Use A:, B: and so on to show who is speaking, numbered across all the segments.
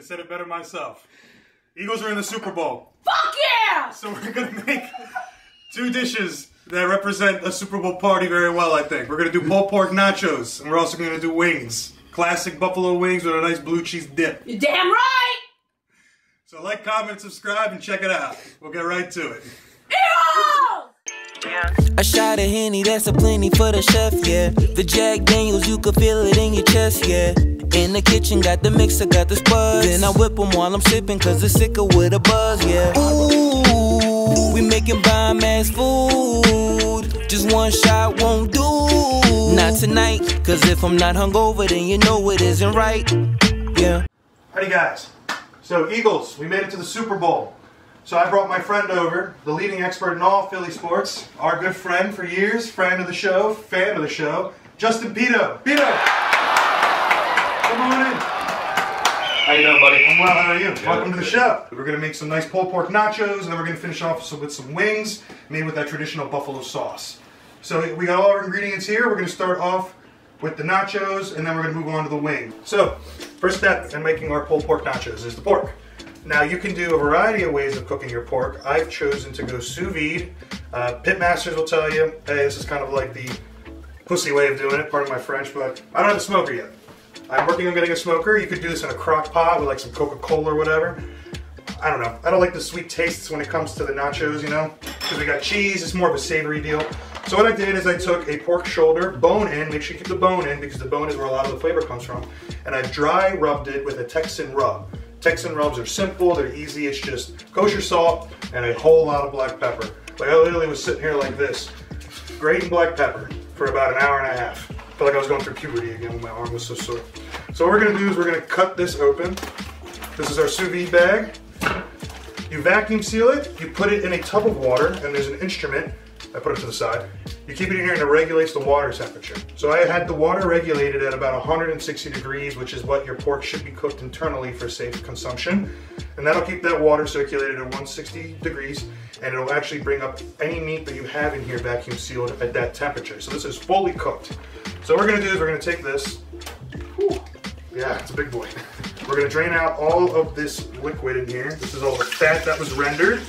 A: have said it better myself. Eagles are in the Super Bowl.
B: Fuck yeah!
A: So we're gonna make 2 dishes that represent a Super Bowl party very well, I think. We're gonna do pulled pork nachos, and we're also gonna do wings. Classic buffalo wings with a nice blue cheese dip.
B: You're damn right!
A: So like, comment, subscribe, and check it out. We'll get right to it.
C: A shot of Henny, that's a plenty for the chef, yeah. The Jack Daniels, you can feel it in your chest, yeah. In the kitchen, got the mixer, got the spuds. Then I whip them while I'm sipping, cause it's sicker with a buzz, yeah. Ooh, we making bomb-ass food. Just one shot won't do. Not tonight, cause if I'm not hungover, then you know it isn't right, yeah.
A: Alrighty guys, so Eagles, we made it to the Super Bowl. So I brought my friend over, the leading expert in all Philly sports, our good friend for years, friend of the show, fan of the show, Justin Pito. Pito! Come on in.
D: How you doing, buddy?
A: I'm well, how are you? Welcome to the show. We're going to make some nice pulled pork nachos, and then we're going to finish off with some wings made with that traditional buffalo sauce. So we got all our ingredients here. We're going to start off with the nachos, and then we're going to move on to the wing. So, first step in making our pulled pork nachos is the pork. Now you can do a variety of ways of cooking your pork. I've chosen to go sous vide. Pitmasters will tell you, hey, this is kind of like the pussy way of doing it, pardon my French, but I don't have a smoker yet. I'm working on getting a smoker. You could do this in a crock pot with like some Coca-Cola or whatever. I don't know. I don't like the sweet tastes when it comes to the nachos, you know, because we got cheese. It's more of a savory deal. So what I did is I took a pork shoulder, bone in, make sure you keep the bone in because the bone is where a lot of the flavor comes from, and I dry rubbed it with a Texan rub. Texan rubs are simple, they're easy, it's just kosher salt and a whole lot of black pepper. Like I literally was sitting here like this, grating black pepper for about an hour and a half. I felt like I was going through puberty again when my arm was so sore. So what we're gonna do is we're gonna cut this open. This is our sous vide bag. You vacuum seal it, you put it in a tub of water, and there's an instrument, I put it to the side. You keep it in here and it regulates the water temperature. So I had the water regulated at about 160 degrees, which is what your pork should be cooked internally for safe consumption. And that'll keep that water circulated at 160 degrees, and it'll actually bring up any meat that you have in here vacuum sealed at that temperature. So this is fully cooked. So what we're gonna do is we're gonna take this, whew, yeah, it's a big boy. We're gonna drain out all of this liquid in here. This is all the fat that was rendered.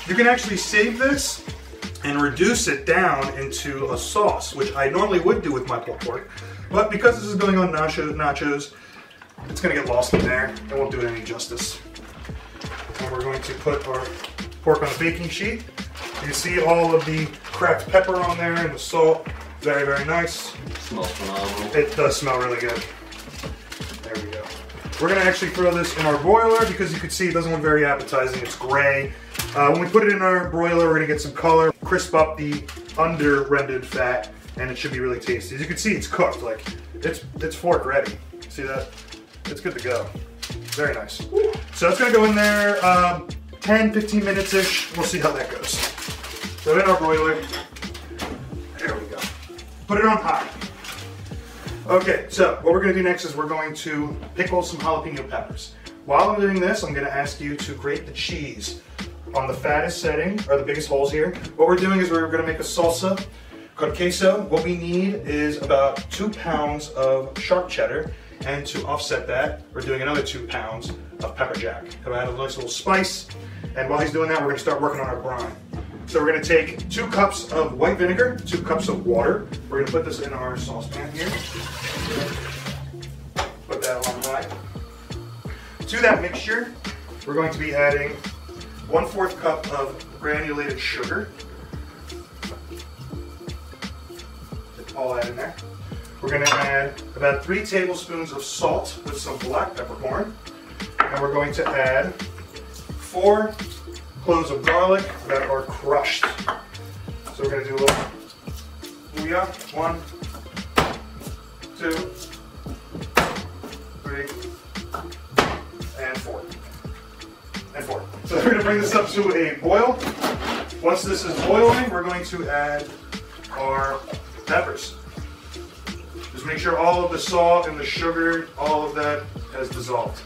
A: You can actually save this and reduce it down into a sauce, which I normally would do with my pulled pork. But because this is going on nachos, it's gonna get lost in there. It won't do it any justice. And we're going to put our pork on a baking sheet. You can see all of the cracked pepper on there and the salt. Very, very nice.
D: It smells phenomenal.
A: It does smell really good. There we go. We're gonna actually throw this in our broiler because you can see it doesn't look very appetizing. It's gray. When we put it in our broiler, we're gonna get some color, crisp up the under-rendered fat, and it should be really tasty. As you can see, it's cooked. Like it's fork ready. See that? It's good to go. Very nice. So it's gonna go in there 10-15 minutes-ish. We'll see how that goes. So in our broiler, there we go. Put it on high. Okay, so what we're gonna do next is we're going to pickle some jalapeno peppers. While I'm doing this, I'm gonna ask you to grate the cheese on the fattest setting, or the biggest holes here. What we're doing is we're gonna make a salsa con queso. What we need is about 2 pounds of sharp cheddar, and to offset that, we're doing another 2 pounds of pepper jack. It'll add a nice little spice, and while he's doing that, we're gonna start working on our brine. So we're gonna take 2 cups of white vinegar, 2 cups of water. We're gonna put this in our saucepan here. Put that on high. To that mixture, we're going to be adding 1/4 cup of granulated sugar. All that in there. We're going to add about 3 tablespoons of salt with some black peppercorn. And we're going to add 4 cloves of garlic that are crushed. So we're going to do a little booyah. 1, 2, 3, and 4. And 4. So we're going to bring this up to a boil. Once this is boiling, we're going to add our peppers. Just make sure all of the salt and the sugar, all of that has dissolved.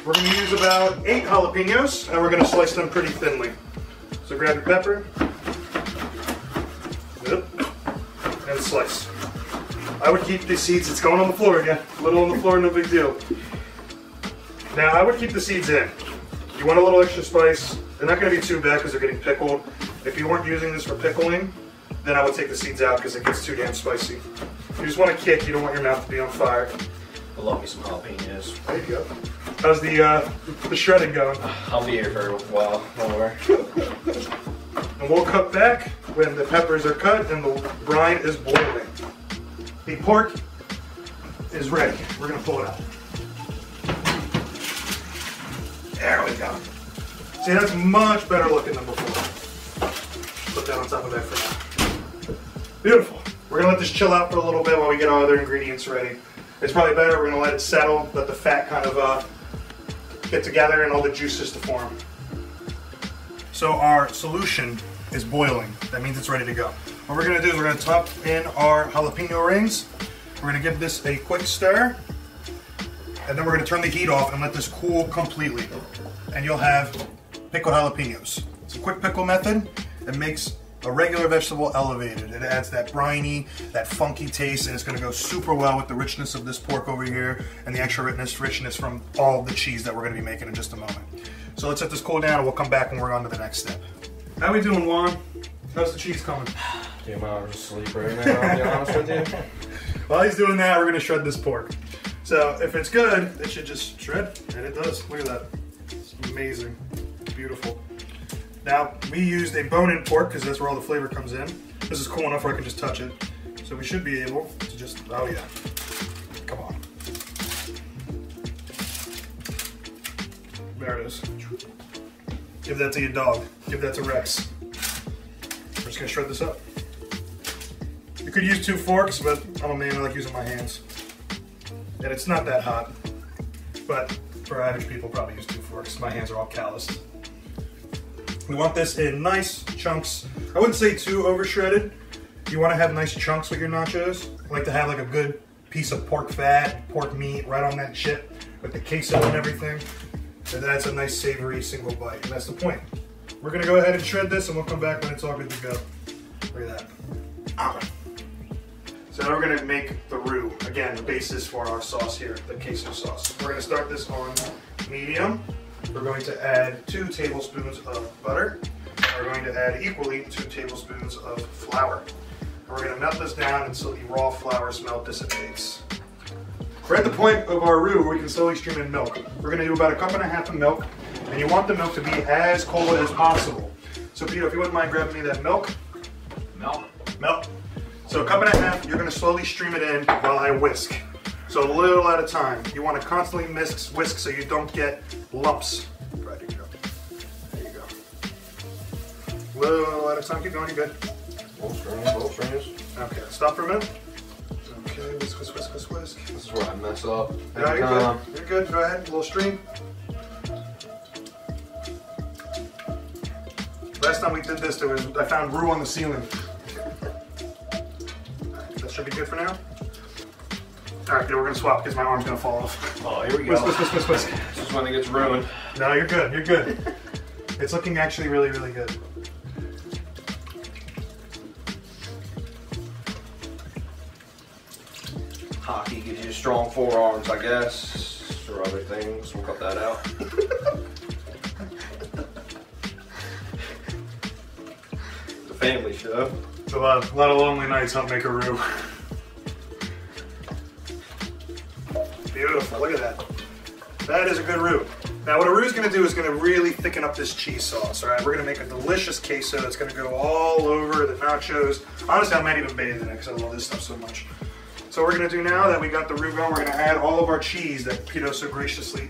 A: We're going to use about 8 jalapenos, and we're going to slice them pretty thinly. So grab your pepper, and slice. I would keep the seeds, it's going on the floor again. A little on the floor, no big deal. Now I would keep the seeds in. You want a little extra spice. They're not going to be too bad because they're getting pickled. If you weren't using this for pickling, then I would take the seeds out because it gets too damn spicy. You just want a kick. You don't want your mouth to be on fire.
D: I love me some jalapenos.
A: There you go. How's the shredding going?
D: I'll be here for a while. Don't worry.
A: And we'll cut back when the peppers are cut and the brine is boiling. The pork is ready. We're going to pull it out. There we go. See, that's much better looking than before. Put that on top of that for now. Beautiful. We're going to let this chill out for a little bit while we get our other ingredients ready. It's probably better. We're going to let it settle, let the fat kind of get together and all the juices to form. So our solution is boiling. That means it's ready to go. What we're going to do is we're going to top in our jalapeno rings. We're going to give this a quick stir. And then we're going to turn the heat off and let this cool completely. And you'll have pickled jalapenos. It's a quick pickle method. It makes a regular vegetable elevated. It adds that briny, that funky taste, and it's going to go super well with the richness of this pork over here and the extra richness from all the cheese that we're going to be making in just a moment. So let's let this cool down and we'll come back when we're on to the next step. How we doing, Juan? How's the cheese coming?
D: Damn, I'm asleep right now, I'll be honest with you.
A: While he's doing that, we're going to shred this pork. So if it's good, it should just shred, and it does. Look at that. It's amazing. Beautiful. Now, we used a bone-in pork because that's where all the flavor comes in. This is cool enough where I can just touch it. So we should be able to just, oh yeah. Come on. There it is. Give that to your dog. Give that to Rex. We're just gonna shred this up. You could use 2 forks, but I'm a man, I like using my hands. And it's not that hot, but for average people, probably use 2 forks. My hands are all calloused. We want this in nice chunks. I wouldn't say too over shredded. You want to have nice chunks with your nachos. I like to have like a good piece of pork fat, pork meat right on that shit with the queso and everything. And that's a nice savory single bite. And that's the point. We're gonna go ahead and shred this and we'll come back when it's all good to go. Look at that. So now we're gonna make the roux. Again, the basis for our sauce here, the queso sauce. We're gonna start this on medium. We're going to add 2 tablespoons of butter. We're going to add equally 2 tablespoons of flour. And we're gonna melt this down until the raw flour smell dissipates. We're at the point of our roux where we can slowly stream in milk. We're gonna do about 1.5 cups of milk, and you want the milk to be as cold as possible. So Peter, if you wouldn't mind grabbing me that milk. Milk. So 1.5 cups, you're gonna slowly stream it in while I whisk. So a little at a time. You wanna constantly whisk so you don't get lumps. Right, here you go. There you go. Little at a time, keep going, you're good.
D: Both strings.
A: Okay, stop for a minute. Okay, whisk, whisk, whisk, whisk, whisk.
D: This is where I mess up.
A: Yeah, you're good. You're good. Go ahead. A little stream. Last time we did this, I found roux on the ceiling. That should be good for now. All right, we're gonna swap because my arm's gonna fall off.
D: Oh, here we go.
A: Whisk, whisk, whisk, whisk, whisk.
D: This is when it gets ruined.
A: No, you're good. You're good. It's looking actually really, really good.
D: Hockey gives you strong forearms, I guess, or other things. We'll cut that out. The family show.
A: It's a lot of lonely nights help make a roux. Beautiful, look at that. That is a good roux. Now what a roux is going to do is going to really thicken up this cheese sauce, all right? We're going to make a delicious queso that's going to go all over the nachos. Honestly, I might even bathe in it because I love this stuff so much. So what we're going to do now that we got the roux going, we're going to add all of our cheese that Pito so graciously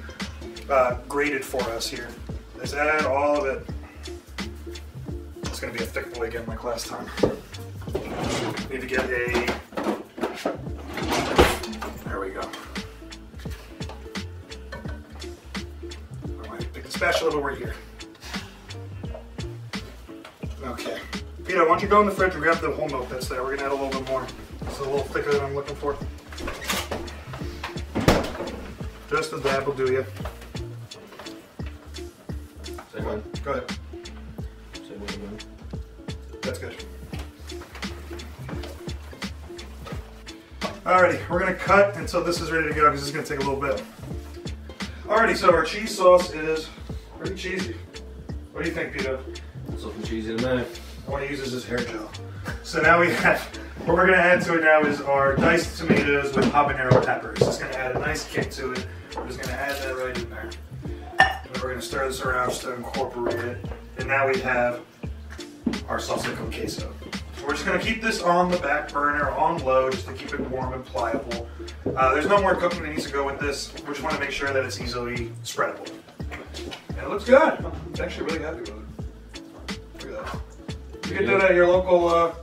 A: grated for us here. Let's add all of it. It's going to be a thick boy again like last time. Need to get a... There we go. Pick the spatula over here. Okay. Peter, why don't you go in the fridge and grab the whole milk that's there. We're going to add a little bit more. It's a little thicker than I'm looking for. Just a dab will do you.
D: Say when.
A: Go ahead.
D: Say when.
A: That's good. Alrighty, we're going to cut until this is ready to go because this is going to take a little bit. All Alrighty, so our cheese sauce is pretty cheesy. What do you think, Peter?
D: It's looking cheesy to me.
A: I want to use this as hair gel. So now we have, what we're going to add to it now is our diced tomatoes with habanero peppers. It's going to add a nice kick to it. We're just going to add that right in there. And then we're going to stir this around just to incorporate it. And now we have our salsa con queso. So we're just going to keep this on the back burner, on low, just to keep it warm and pliable. There's no more cooking that needs to go with this. We just want to make sure that it's easily spreadable. And it looks good. I'm actually really happy with it. Look at that. You can do that at your local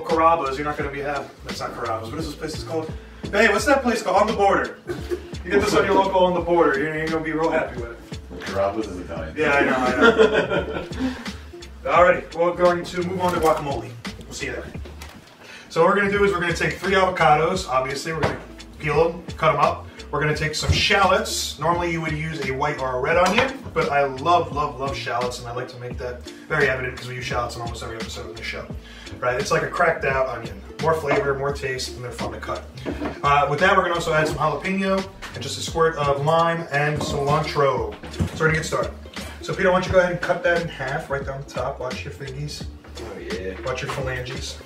A: Carrabba's. You're not going to be happy. That's not Carrabba's. What is this place called? Hey, what's that place called? On the Border. You get this on your local On the Border. You're going to be real happy with it.
B: Carrabba's is Italian.
A: Yeah, I know. Alrighty, we're going to move on to guacamole. We'll see you there. So what we're going to do is we're going to take 3 avocados. Obviously, we're going to peel them, cut them up. We're going to take some shallots. Normally you would use a white or a red onion, but I love shallots, and I like to make that very evident because we use shallots in almost every episode of the show. Right? It's like a cracked out onion. More flavor, more taste, and they're fun to cut. With that, we're going to also add some jalapeno and just a squirt of lime and cilantro. So we're going to get started. So Peter, why don't you go ahead and cut that in half right down the top. Watch your fingies.
D: Oh yeah.
A: Watch your phalanges.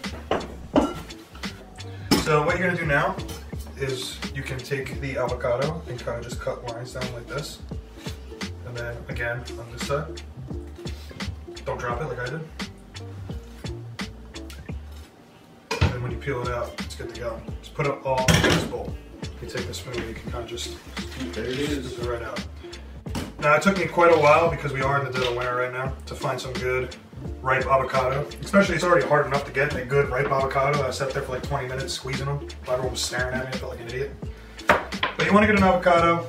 A: So what you're going to do now is you can take the avocado and kind of just cut lines down like this. And then again on this side. Don't drop it like I did. And then when you peel it out, it's good to go. Just put it all in this bowl. You take the spoon and you can kind of just
D: There it is.
A: scoop it right out. Now it took me quite a while because we are in the dead of winter right now to find some good ripe avocado. Especially it's already hard enough to get a good ripe avocado. I sat there for like 20 minutes squeezing them. Everyone was staring at me. I felt like an idiot. But you want to get an avocado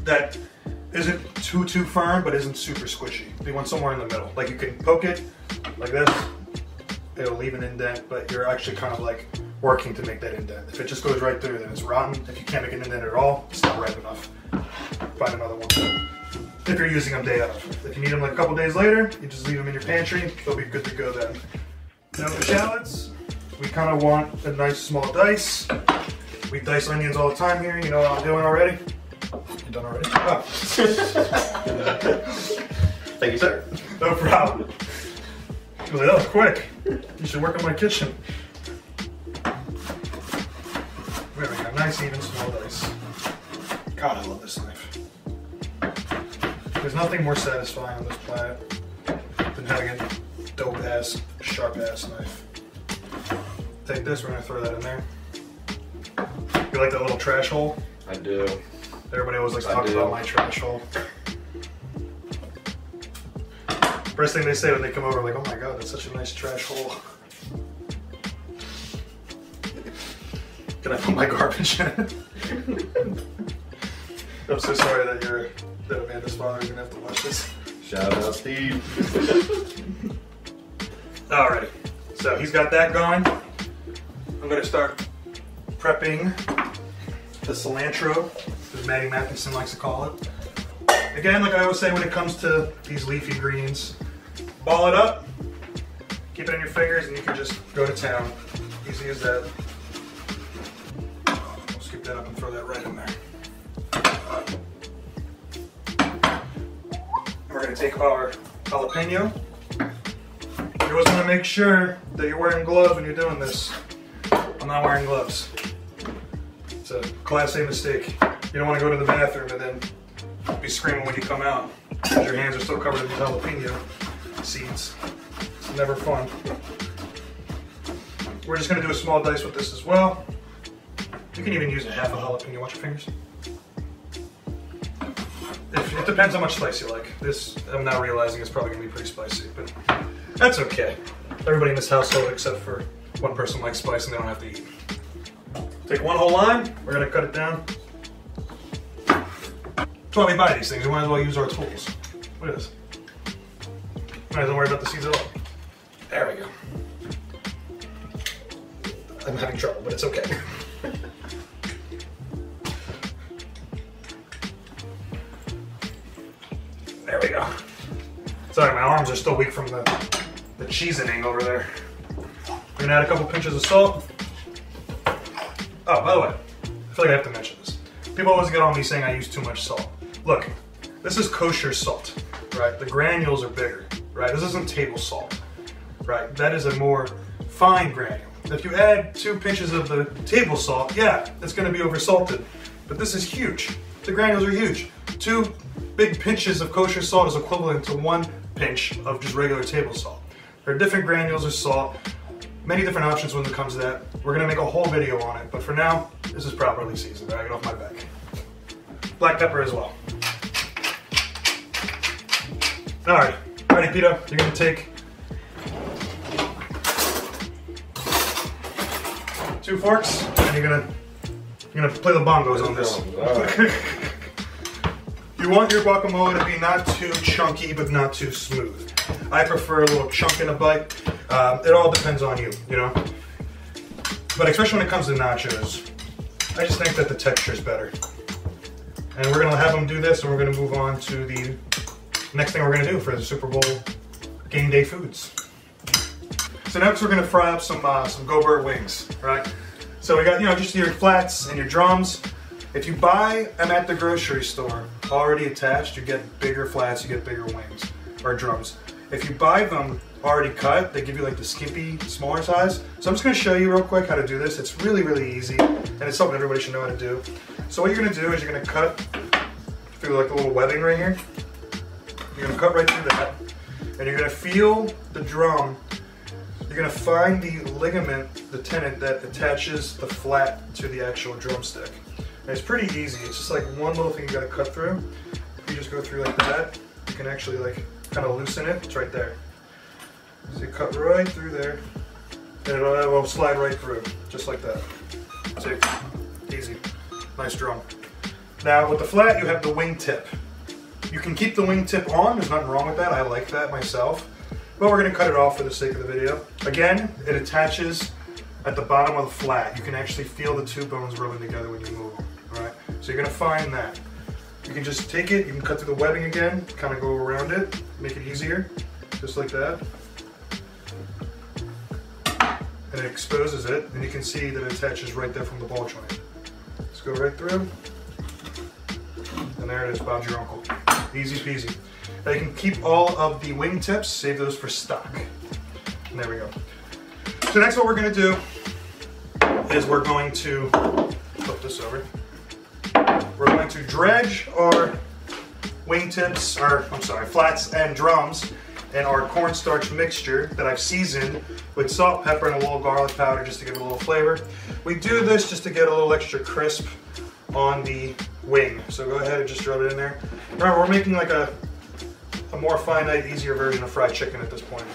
A: that isn't too firm but isn't super squishy. You want somewhere in the middle. Like you can poke it like this. It'll leave an indent, but you're actually kind of like working to make that indent. If it just goes right through, then it's rotten. If you can't make an indent at all, it's not ripe enough. Find another one. If you're using them day of. If you need them like a couple days later, you just leave them in your pantry. They'll be good to go then. Now the shallots, we kind of want a nice small dice. We dice onions all the time here. You know what I'm doing already? You done already? Oh.
D: Thank you, sir.
A: No problem. I was like, that was quick. You should work on my kitchen. There we go. Nice, even, small dice. God, I love this knife. There's nothing more satisfying on this planet than having a dope-ass, sharp-ass knife. Take this, we're going to throw that in there. You like that little trash hole?
D: I do.
A: Everybody always likes to talk about my trash hole. First thing they say when they come over, like, oh my god, that's such a nice trash hole. Can I put my garbage in it? I'm so sorry that Amanda's father is gonna have to watch this.
D: Shout out Steve.
A: Alrighty, so he's got that going. I'm gonna start prepping the cilantro, as Maddie Matheson likes to call it. Again, like I always say when it comes to these leafy greens, ball it up, keep it in your fingers, and you can just go to town. Easy as that. I'll scoop that up and throw that right in there. We're going to take our jalapeno. You always want to make sure that you're wearing gloves when you're doing this. I'm not wearing gloves. It's a class A mistake. You don't want to go to the bathroom and then be screaming when you come out because your hands are still covered in these jalapeno seeds. It's never fun. We're just going to do a small dice with this as well. You can even use a half a jalapeno. Watch your fingers. It depends how much spice you like. This, I'm now realizing, is probably going to be pretty spicy, but that's okay. Everybody in this household, except for one person, likes spice and they don't have to eat. Take one whole lime. We're going to cut it down. That's why we buy these things. We might as well use our tools. Look at this. Might as well worry about the seeds at all. There we go. I'm having trouble, but it's okay. There we go. Sorry, my arms are still weak from the cheesening over there. We're gonna add a couple pinches of salt. Oh, by the way, I feel like I have to mention this. People always get on me saying I use too much salt. Look, this is kosher salt, right? The granules are bigger, right? This isn't table salt, right? That is a more fine granule. If you add 2 pinches of the table salt, yeah, it's gonna be oversalted. But this is huge. The granules are huge. 2 big pinches of kosher salt is equivalent to 1 pinch of just regular table salt. There are different granules of salt, many different options when it comes to that. We're gonna make a whole video on it, but for now, this is properly seasoned. I get off my back. Black pepper as well. All right, ready, Peter? You're gonna take 2 forks, and you're gonna play the bongos on this. You want your guacamole to be not too chunky, but not too smooth. I prefer a little chunk in a bite. It all depends on you, you know? But especially when it comes to nachos, I just think that the texture is better. And we're gonna have them do this, and we're gonna move on to the next thing we're gonna do for the Super Bowl game day foods. So next we're gonna fry up some Go-Bird wings, right? So we got, you know, just your flats and your drums. If you buy them at the grocery store already attached, you get bigger flats, you get bigger wings or drums. If you buy them already cut, they give you like the skimpy, smaller size. So I'm just gonna show you real quick how to do this. It's really, really easy, and it's something everybody should know how to do. So what you're gonna do is you're gonna cut through like a little webbing right here. You're gonna cut right through that, and you're gonna feel the drum. You're gonna find the ligament, the tenon that attaches the flat to the actual drumstick. And it's pretty easy. It's just like one little thing you gotta cut through. If you just go through like that, you can actually like kind of loosen it. It's right there. So you cut right through there, and it will slide right through, just like that. See? Easy. Nice drum. Now with the flat, you have the wing tip. You can keep the wing tip on. There's nothing wrong with that. I like that myself. But we're gonna cut it off for the sake of the video. Again, it attaches at the bottom of the flat. You can actually feel the 2 bones rubbing together when you move them, all right? So you're gonna find that. You can just take it, you can cut through the webbing again, kind of go around it, make it easier, just like that. And it exposes it, and you can see that it attaches right there from the ball joint. Let's go right through. And there it is, Bob's your uncle. Easy peasy. Now you can keep all of the wing tips, save those for stock. And there we go. So next what we're gonna do is we're going to flip this over. We're going to dredge our wing tips, or I'm sorry, flats and drums in our cornstarch mixture that I've seasoned with salt, pepper, and a little garlic powder just to give it a little flavor. We do this just to get a little extra crisp on the wing. So go ahead and just rub it in there. Remember, we're making like a more finite, easier version of fried chicken at this point.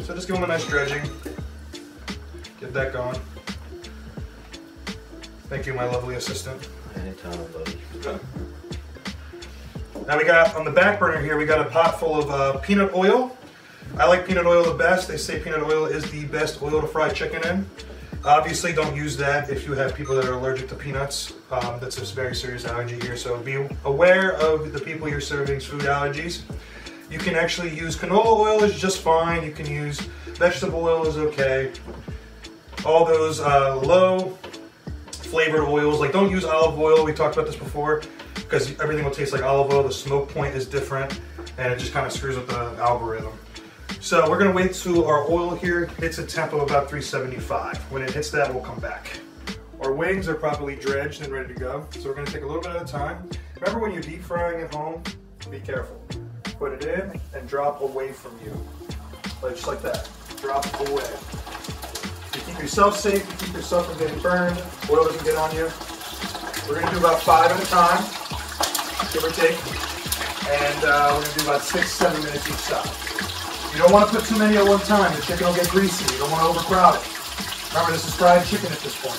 A: So just give them a nice dredging. Get that going. Thank you, my lovely assistant.
D: Anytime, buddy.
A: Good. Now we got, on the back burner here, we got a pot full of peanut oil. I like peanut oil the best. They say peanut oil is the best oil to fry chicken in. Obviously, don't use that if you have people that are allergic to peanuts. That's a very serious allergy here, so be aware of the people you're serving food allergies. You can actually use canola oil is just fine. You can use vegetable oil is okay. All those low flavored oils, like don't use olive oil. We talked about this before because everything will taste like olive oil. The smoke point is different and it just kind of screws with the algorithm. So we're gonna wait till our oil here hits a temp of about 375. When it hits that, we'll come back. Our wings are properly dredged and ready to go. So we're gonna take a little bit at a time. Remember when you're deep frying at home, be careful. Put it in and drop away from you. Just like that, drop away. You keep yourself safe, you keep yourself from getting burned, oil doesn't get on you. We're gonna do about 5 at a time, give or take. And we're gonna do about 6-7 minutes each side. You don't want to put too many at one time. The chicken will get greasy. You don't want to overcrowd it. Remember, this is fried chicken at this point.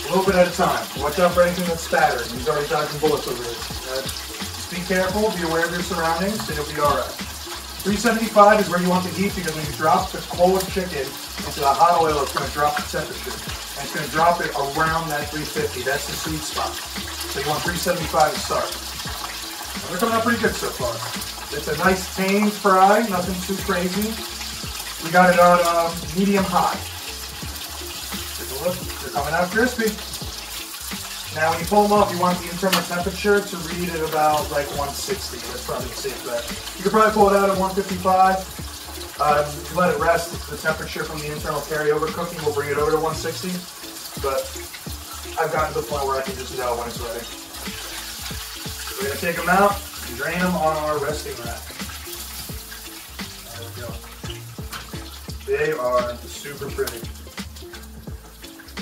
A: A little bit at a time. Watch out for anything that's spattered. He's already dodging bullets over here. Just be careful. Be aware of your surroundings, and you'll be all right. 375 is where you want the heat because when you drop the cold chicken into the hot oil, it's going to drop the temperature. And it's going to drop it around that 350. That's the sweet spot. So you want 375 to start. And they're coming out pretty good so far. It's a nice tame fry, nothing too crazy. We got it on medium high. Take a look, they're coming out crispy. Now when you pull them off, you want the internal temperature to read at about like 160. That's probably a safe bet. You could probably pull it out at 155. If you let it rest, the temperature from the internal carryover cooking will bring it over to 160. But I've gotten to the point where I can just know when it's ready. So we're gonna take them out and drain them on our resting rack. There we go. They are super pretty.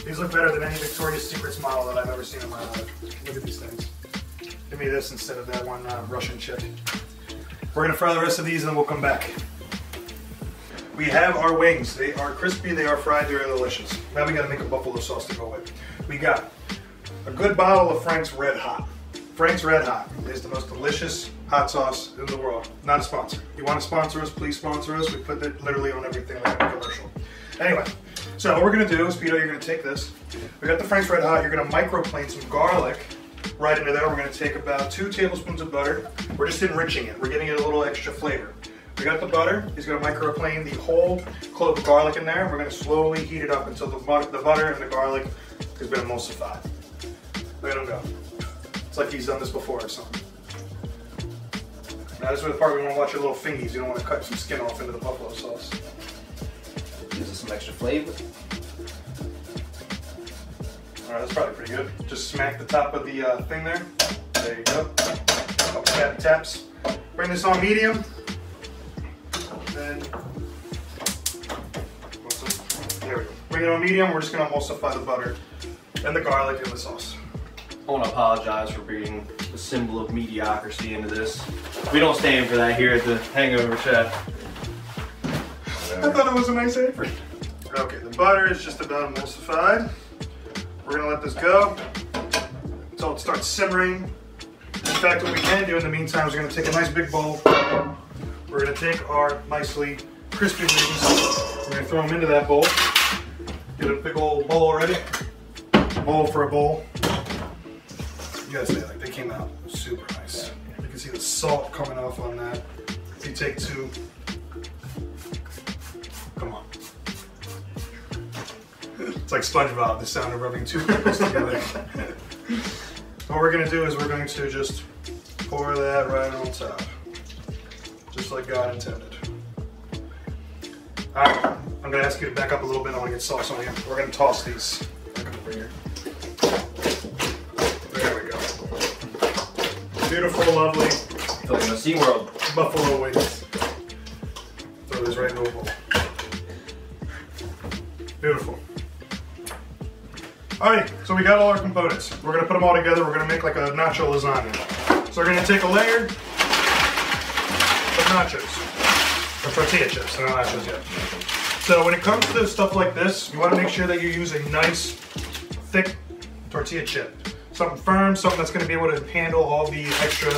A: These look better than any Victoria's Secrets model that I've ever seen in my life. Look at these things. Give me this instead of that one Russian chick. We're gonna fry the rest of these and then we'll come back. We have our wings. They are crispy, they are fried, they're delicious. Now we gotta make a buffalo sauce to go with. We got a good bottle of Frank's Red Hot. Frank's Red Hot is the most delicious hot sauce in the world. Not a sponsor. You wanna sponsor us, please sponsor us. We put it literally on everything like a commercial. Anyway, so what we're gonna do is, Pito, you're gonna take this. We got the Frank's Red Hot, you're gonna microplane some garlic right into there. We're gonna take about 2 tablespoons of butter. We're just enriching it. We're giving it a little extra flavor. We got the butter. He's going to microplane the whole clove of garlic in there. We're going to slowly heat it up until the butter and the garlic has been emulsified. Look at him go. It's like he's done this before or something. Now this is the part where we want to watch your little fingies. You don't want to cut some skin off into the buffalo sauce.
D: Gives us some extra flavor.
A: Alright, that's probably pretty good. Just smack the top of the thing there. There you go. A couple taps. Bring this on medium. Then, there we go. Bring it on medium. We're just going to emulsify the butter and the garlic in the sauce.
D: I want to apologize for being the symbol of mediocrity into this. We don't stand for that here at the Hangover Chef.
A: I thought it was a nice effort. Okay, the butter is just about emulsified. We're going to let this go until it starts simmering. In fact, what we can do in the meantime is we're going to take a nice big bowl. We're going to take our nicely crispy wings, we're going to throw them into that bowl. Get a big old bowl already. Bowl for a bowl. You gotta say, like, they came out super nice. You can see the salt coming off on that. If you take 2, come on. It's like SpongeBob, the sound of rubbing 2 pickles together. What we're going to do is we're going to just pour that right on top. Just like God intended. Alright, I'm going to ask you to back up a little bit. I want to get sauce on you. We're going to toss these. Back over here. There we go. Beautiful, lovely.
D: I feel like in a SeaWorld.
A: Buffalo wings. Throw this right into a bowl. Beautiful. Alright, so we got all our components. We're going to put them all together. We're going to make like a nacho lasagna. So we're going to take a layer nachos, or tortilla chips, not nachos yet. So when it comes to stuff like this, you want to make sure that you use a nice, thick tortilla chip. Something firm, something that's going to be able to handle all the extra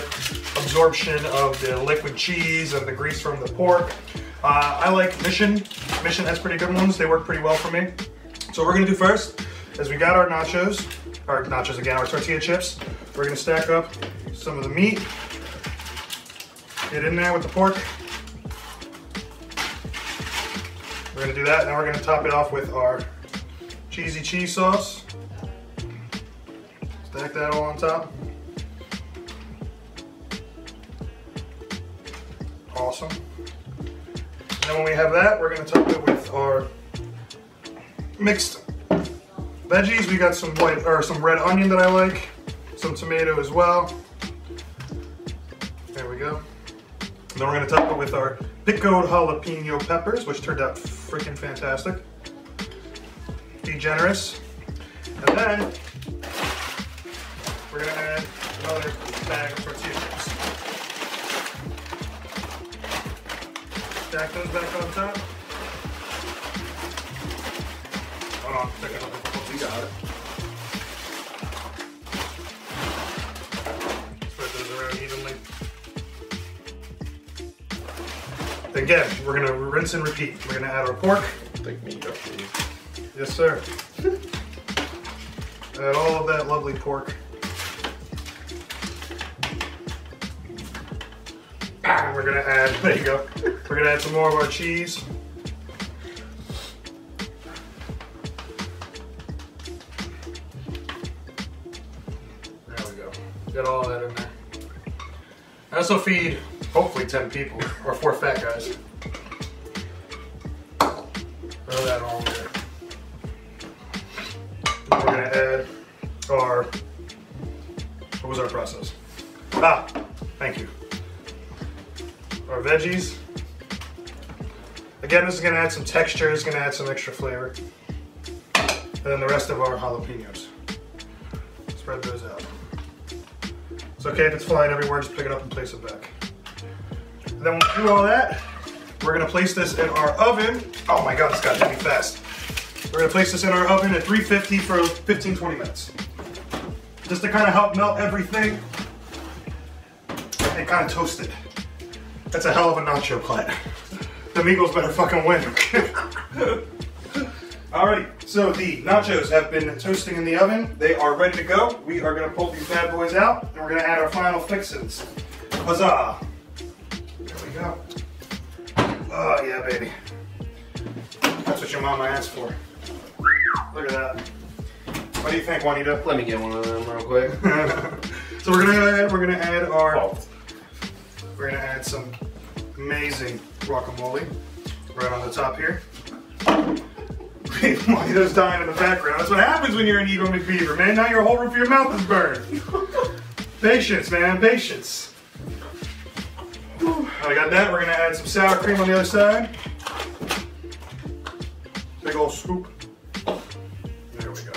A: absorption of the liquid cheese and the grease from the pork. I like Mission. Mission has pretty good ones. They work pretty well for me. So what we're going to do first is we got our nachos again, our tortilla chips. We're going to stack up some of the meat. Get in there with the pork. We're going to do that. Now we're going to top it off with our cheesy cheese sauce. Stack that all on top. Awesome. And then when we have that, we're going to top it with our mixed veggies. We got some some red onion that I like, some tomato as well. There we go. And then we're going to top it with our pickled jalapeno peppers, which turned out freaking fantastic. Be generous. And then we're going to add another bag of tortilla chips. Stack those back on top. Hold on, check it out. You got it. Spread those around evenly. Again, we're going to rinse and repeat. We're going to add our pork.
D: Take meat up, please.
A: Yes, sir. Add all of that lovely pork. And we're going to add, there you go. We're going to add some more of our cheese. Get all that in there. I also feed, hopefully, 10 people, or 4 fat guys. Throw that on there. We're gonna add our, what was our process? Ah, thank you. Our veggies. Again, this is gonna add some texture, it's gonna add some extra flavor. And then the rest of our jalapenos. Spread those out. It's okay if it's flying everywhere, just pick it up and place it back. And then when we do all that, we're gonna place this in our oven. Oh my God, this got heavy fast. We're gonna place this in our oven at 350 for 15-20 minutes. Just to kind of help melt everything and kind of toast it. That's a hell of a nacho plat. The Eagles better fucking win. Alright, so the nachos have been toasting in the oven. They are ready to go. We are gonna pull these bad boys out and we're gonna add our final fixins. Huzzah! There we go. Oh yeah, baby. That's what your mama asked for. Look at that. What do you think, Juanita?
D: Let me get one of them real quick.
A: So we're gonna add some amazing guacamole right on the top here. Juanita's dying in the background. That's what happens when you're an Eagle McBeaver, man. Now your whole roof of your mouth is burned. Patience, man, patience. I got that. We're gonna add some sour cream on the other side. Big old scoop. There we go.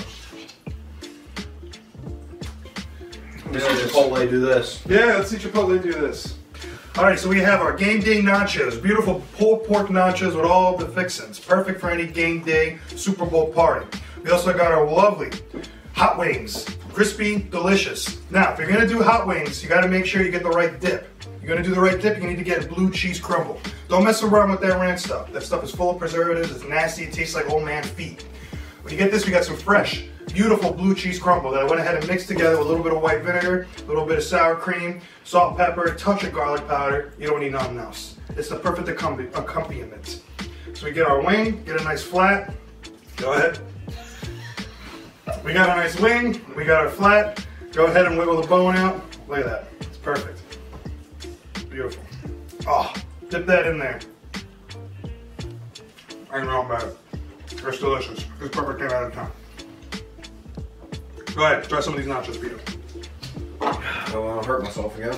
D: Let's see Chipotle do this.
A: Yeah, let's see Chipotle do this. All right, so we have our game day nachos. Beautiful pulled pork nachos with all the fixins. Perfect for any game day Super Bowl party. We also got our lovely hot wings. Crispy, delicious. Now, if you're gonna do hot wings, you gotta make sure you get the right dip. You're gonna do the right dip, you need to get a blue cheese crumble. Don't mess around with that ranch stuff. That stuff is full of preservatives, it's nasty, it tastes like old man feet. When you get this, we got some fresh, beautiful blue cheese crumble that I went ahead and mixed together with a little bit of white vinegar, a little bit of sour cream, salt, pepper, a touch of garlic powder. You don't need nothing else. It's the perfect accompaniment. So we get our wing, get a nice flat. Go ahead. We got a nice wing, we got our flat. Go ahead and wiggle the bone out. Look at that, it's perfect. Beautiful. Oh, dip that in there. Ain't wrong bad. It's delicious. It's perfect 10 out of 10. Go ahead, try some of these nachos, Peter.
D: I don't want to hurt myself again.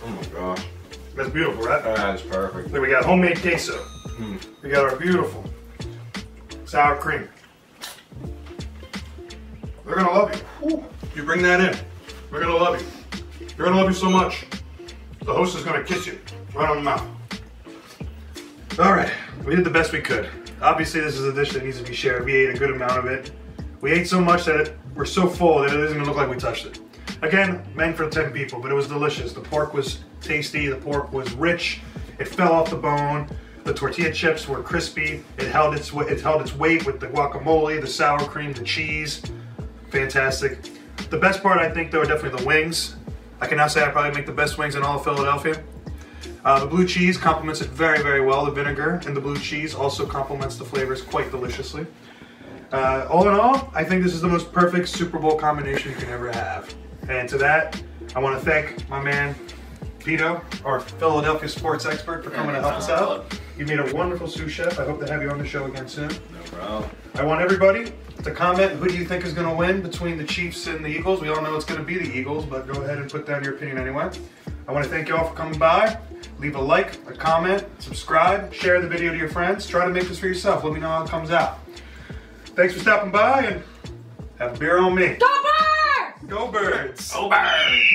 D: Oh my gosh.
A: That's beautiful, right?
D: That's perfect.
A: Then we got homemade queso. We got our beautiful sour cream. They're gonna love you. Woo. You bring that in. They're gonna love you. They're gonna love you so much. The host is gonna kiss you right on the mouth. All right, we did the best we could. Obviously, this is a dish that needs to be shared. We ate a good amount of it. We ate so much that we're so full that it isn't gonna look like we touched it. Again, meant for 10 people, but it was delicious. The pork was tasty, the pork was rich, it fell off the bone, the tortilla chips were crispy, it held its weight with the guacamole, the sour cream, the cheese. Fantastic. The best part, I think, though, are definitely the wings. I can now say I probably make the best wings in all of Philadelphia. The blue cheese complements it very, very well. The vinegar and the blue cheese also complements the flavors quite deliciously. All in all, I think this is the most perfect Super Bowl combination you can ever have. And to that, I want to thank my man, Pito, our Philadelphia sports expert, for coming to help us out. You made a wonderful sous chef. I hope to have you on the show again soon.
D: No problem.
A: I want everybody to comment who do you think is going to win between the Chiefs and the Eagles. We all know it's going to be the Eagles, but go ahead and put down your opinion anyway. I want to thank you all for coming by. Leave a like, a comment, subscribe, share the video to your friends. Try to make this for yourself. Let me know how it comes out. Thanks for stopping by and have a beer on me.
B: Go Birds!
A: Go Birds!
D: Go Birds!